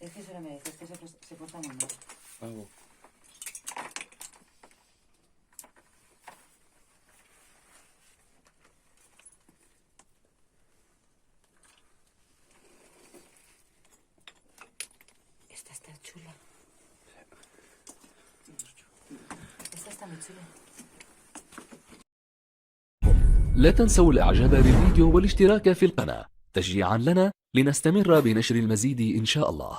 Es que se lo merece, es que se porta muy mal. Hago. Esta está chula. Esta está muy chula. لا تنسوا الاعجاب بالفيديو والاشتراك في القناة تشجيعا لنا لنستمر بنشر المزيد إن شاء الله.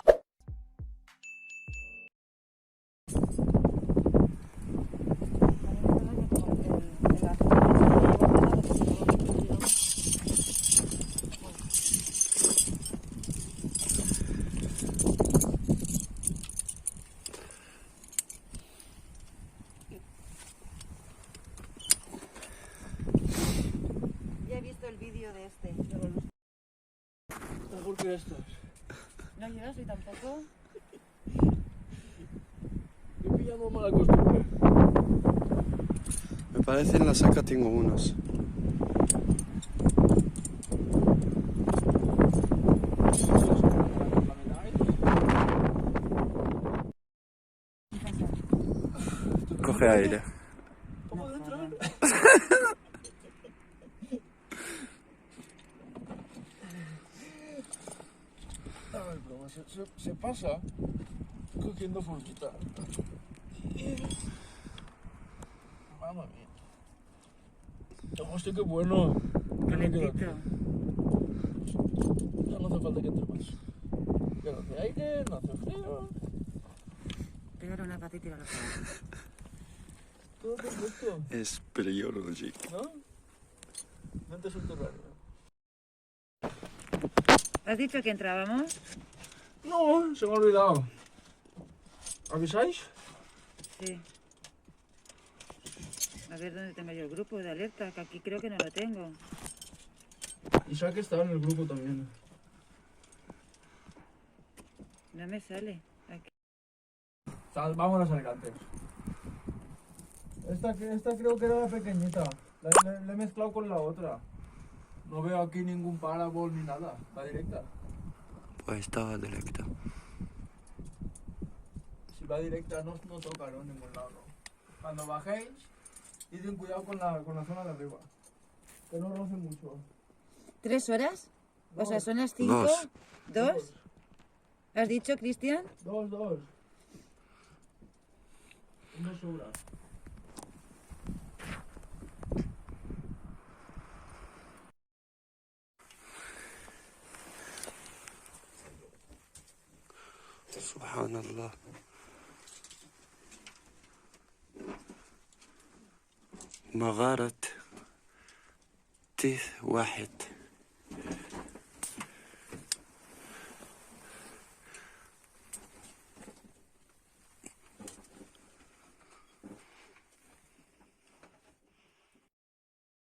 Ya he visto el vídeo de este. Mejor que estos. No, yo no soy tampoco. He pillado mala costumbre. Me parece en la saca tengo unos. Coge aire. ¿Cómo dentro? Ay, broma, se pasa cogiendo formita. Mamma mía. Hostia, qué bueno. Ya me quedo aquí. Calentito. Ya no hace falta que entre más. Ya no hace aire, no hace frío. Pégale una patita y tíralo fuera. Todo perfecto, Es peligroso. ¿no? Mente subterránea. ¿Has dicho que entrábamos? No, se me ha olvidado. ¿Avisáis? Sí. A ver dónde tengo yo el grupo de alerta, que aquí creo que no lo tengo. Isaac está en el grupo también. No me sale. Aquí. Vámonos a Alicantes. Esta creo que era la pequeñita. La he mezclado con la otra. No veo aquí ningún parabol ni nada. Va directa. Pues estaba directa. Si va directa no toca, ¿no? En ningún lado. ¿No? Cuando bajéis, id ten cuidado con la zona de arriba. Que no roce mucho. 3 horas? O sea, son las 5. Dos. 2. ¿Has dicho, Cristian? Dos. No sobra. سبحان الله. مغارة تيث واحد.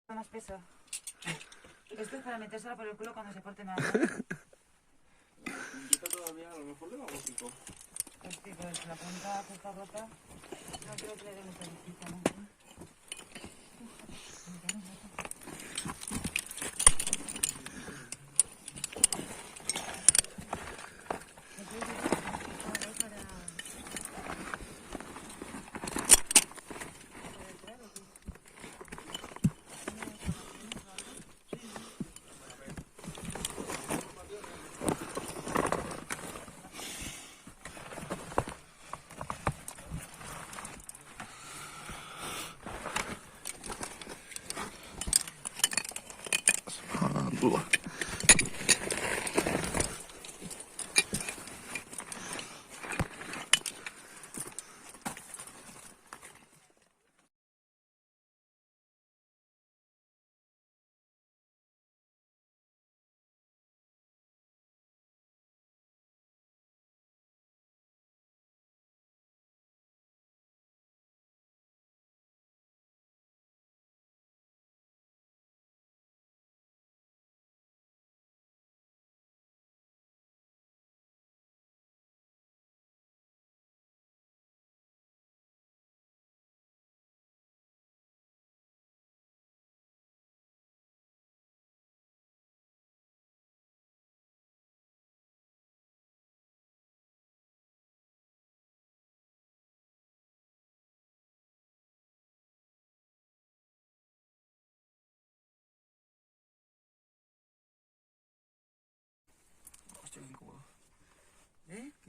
Más peso. Esto es para metérsela por el culo cuando se porte mal. Quita todavía, a lo mejor le va gótico. Hostia, pues la punta que está rota, no creo que le dé mucha visita, ¿no? سبحان الله.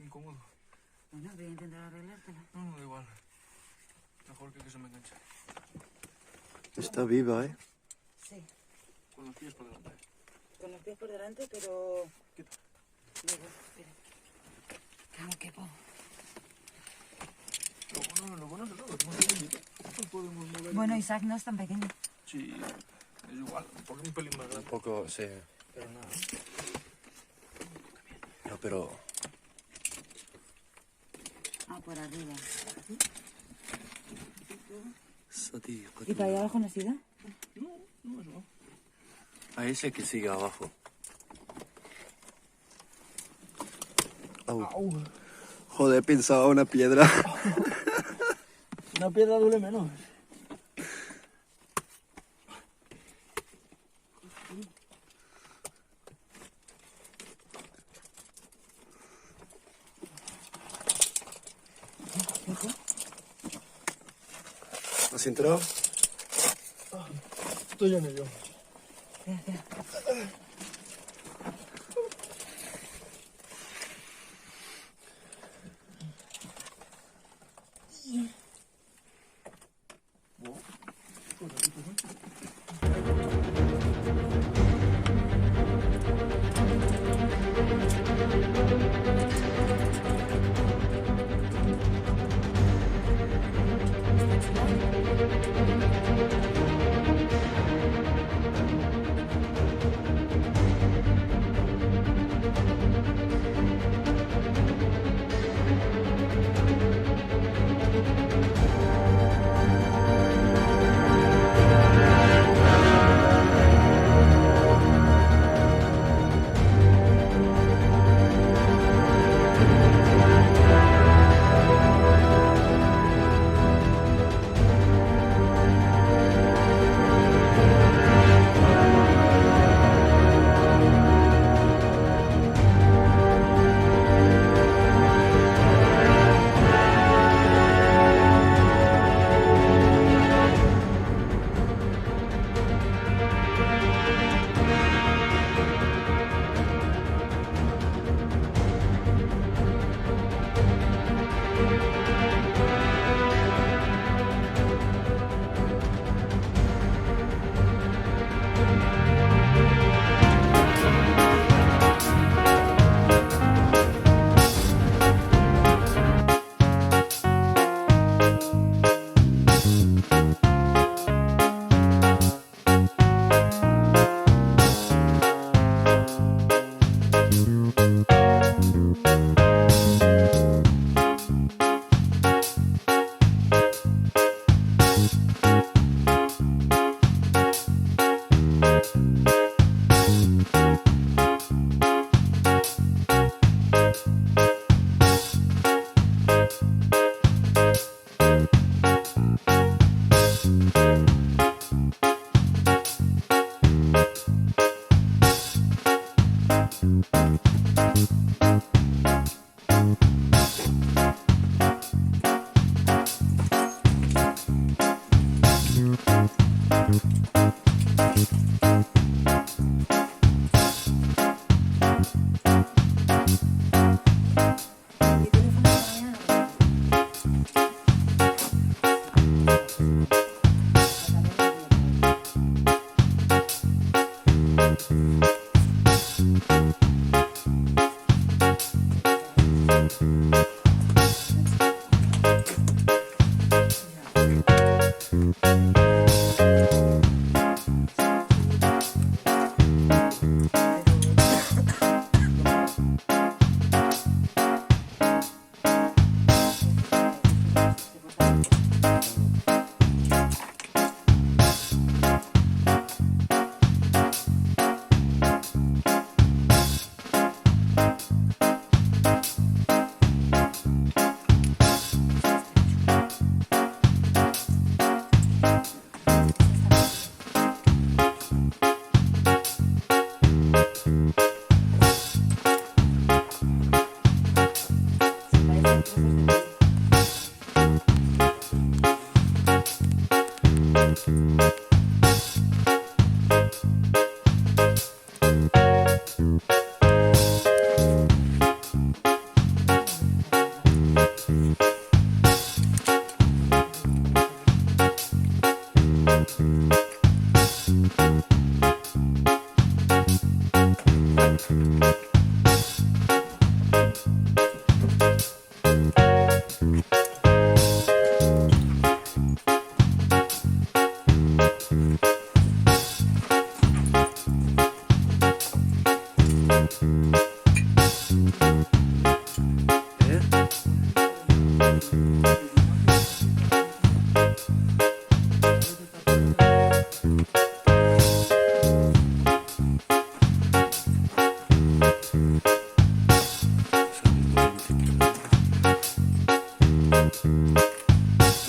incómodo. Bueno, voy a intentar arreglártelo. No, no, da igual. Mejor que se me enganche. Está viva, ¿eh? Sí, Con los pies por delante. con los pies por delante, pero... Quita. Luego, espera. Que no quepo. Lo bueno es que no, tenemos pequeñito. No podemos mover. Bueno, Isaac no es tan pequeño. Sí, es igual, porque un pelín más Un grande. poco, sí. Pero nada. No, pero Ah, por arriba. صديقة. ¿Y para allá abajo no has ido? No, no, eso no. A ese que sigue abajo. Au. Au. Joder, pensaba una piedra. Una piedra duele menos. ¿Has entrado? Estoy en ello. Espera, espera.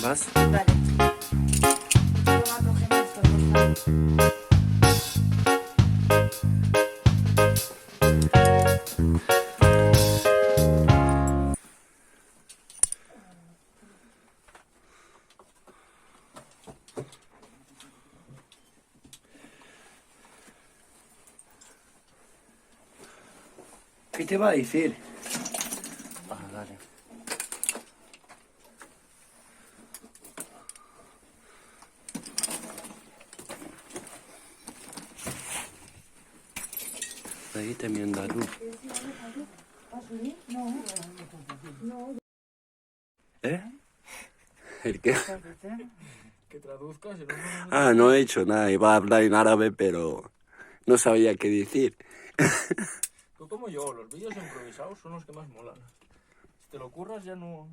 ¿Vas? Vale. Toma, cógeme esto, porfa. ¿Qué te va a decir? Ah, dale. Ahí también da luz. ¿Eh? ¿El qué? Que traduzcas, si no, Ah, no he hecho nada. Iba a hablar en árabe, pero no sabía qué decir. Tú como yo, los vídeos improvisados son los que más molan. Si te lo curras ya no...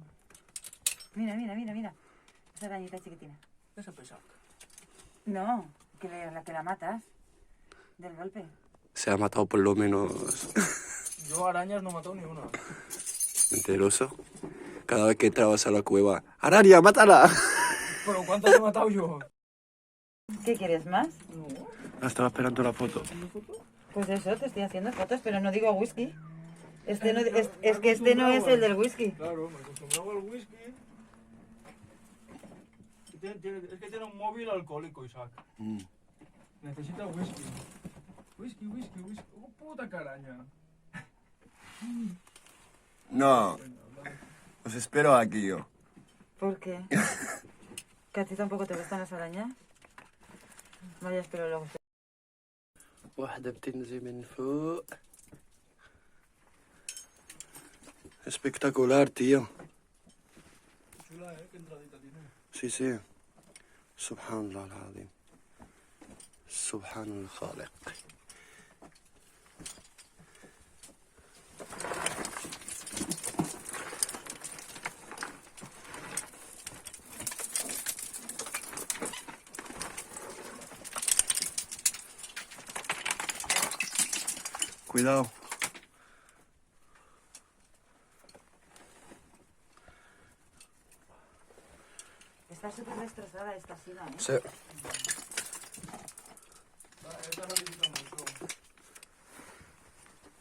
Mira, mira, mira, mira. Esa arañita chiquitina. Esa pesa. No, que la matas. Del golpe. Se ha matado por lo menos Yo arañas no he matado ni una. mentiroso. Cada vez que entrabas a la cueva. ¡Araña, mátala! ¿Pero cuántas he matado yo? ¿Qué quieres más? No. Estaba esperando la foto. Pues eso, te estoy haciendo fotos, pero no digo whisky. Este no, es que este no es el del whisky. Claro, me acostumbraba al whisky. Es que tiene un móvil alcohólico, Isaac. Necesita whisky. Whisky, whisky, whisky. ¡Oh, puta caraña! No. Os espero aquí yo. ¿Por qué? ¿Que a ti tampoco te gustan las arañas? Vaya, espero luego. واحدة بتنزل من فوق. Espectacular, tío. Chula, qué entradita tiene. Sí, sí. Subhanallah العظيم. سبحان الخالق. Cuidado. Está súper destrozada esta silla, ¿eh? Sí. Esta no necesita mucho.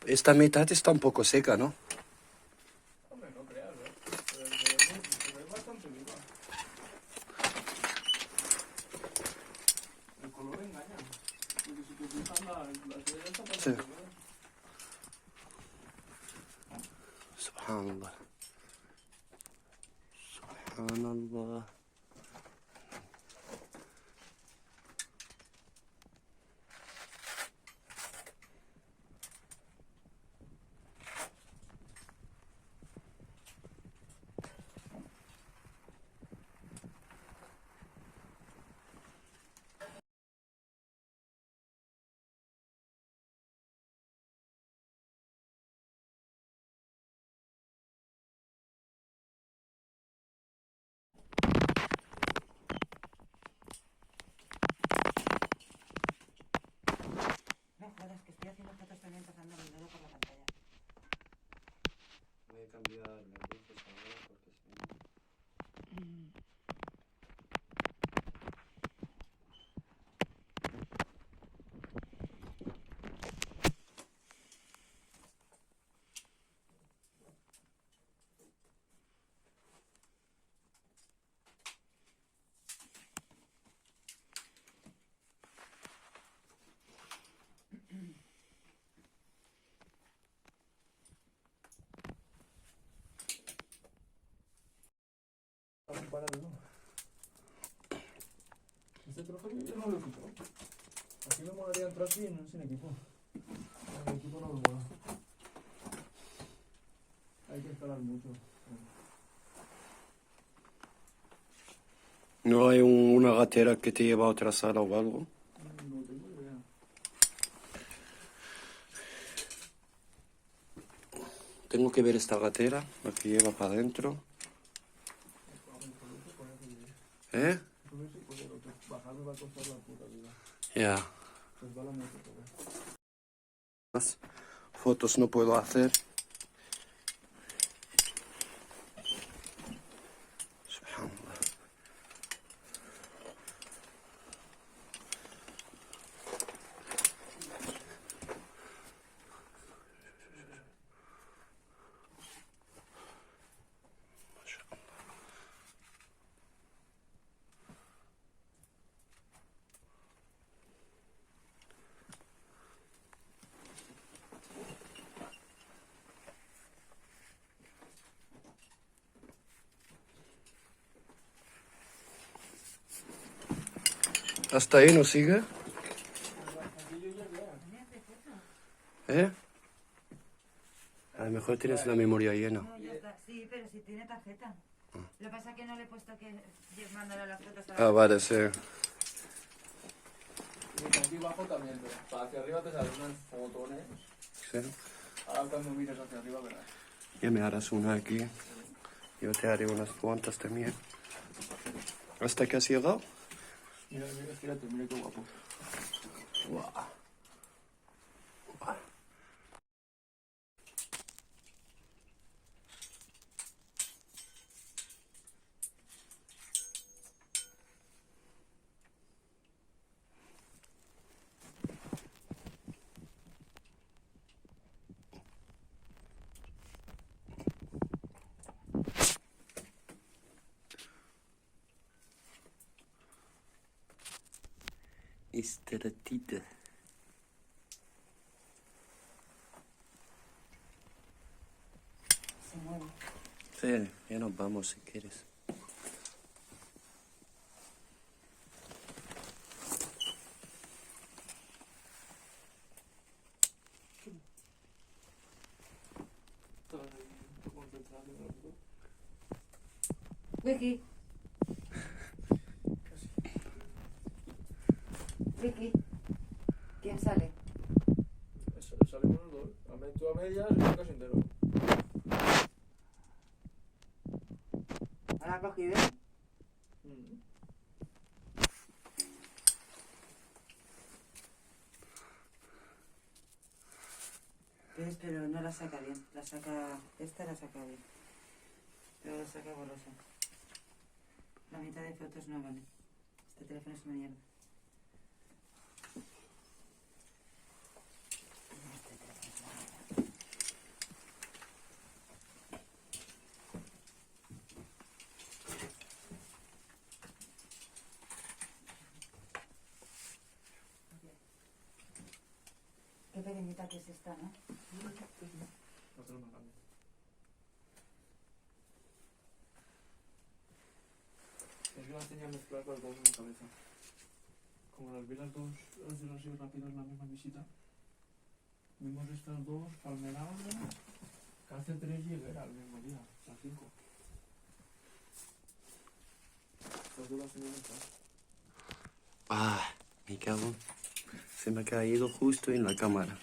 Esta mitad está un poco seca, ¿no? Hombre, no creas, Pero se ve bastante viva. El color engaña. Porque si te fijas las de esta parte Sí. de verdad. Subhanallah. Subhanallah. No jodas, que estoy haciendo fotos también pasando el dedo por la pantalla. Voy a cambiar las luces ahora porque si no... Así para el Este trozo yo no lo he quitado. Aquí me molaría entrar sin equipo. En el equipo no lo muevo. escalan mucho. ¿No hay una gatera que te lleva a otra sala o algo? No tengo idea. Tengo que ver esta gatera, la que lleva para adentro. ¿Eh? Bajar me va a costar la puta vida. Ya. Pues va la moto, joder. Las fotos no puedo hacer. Subhanallah. ¿Hasta ahí no sigue? ¿Eh? A lo mejor tienes la memoria llena. No, ya está. Sí, pero si tiene tarjeta. Lo que pasa es que no le he puesto que mandarle las fotos a la... Ah, vale, sí. Y aquí abajo también, pero para hacia arriba te salen unas fotones. Sí. Ahora cuando mires hacia arriba verás. Ya me harás una aquí. Yo te haré unas cuantas también. ¿Hasta que has llegado? Mira, mira, fíjate, mira qué guapo. Guau. Guau. Esteratita. Se mueve. Sí, ya nos vamos si quieres. Vicky. Vicky. ¿Quién sale? Salimos los dos. Tú a medias y yo casi entero. ¿Ahora ha cogido? ¿Ves? Pero no la saca bien. La saca... Esta la saca bien. Pero la saca borrosa. La mitad de fotos no vale. Este teléfono es una mierda. Qué pequeñita que es esta, ¿no? Otra más grande. Es que las tenía mezcladas las dos en la cabeza. Como las vi las dos, las de así rápidas en la misma visita. Vimos estas dos, Palmerada, que hace 3 llegué al mismo día, las 5. Las dos las tenía mezcladas. Ah, me cago. Se me ha caído justo en la cámara.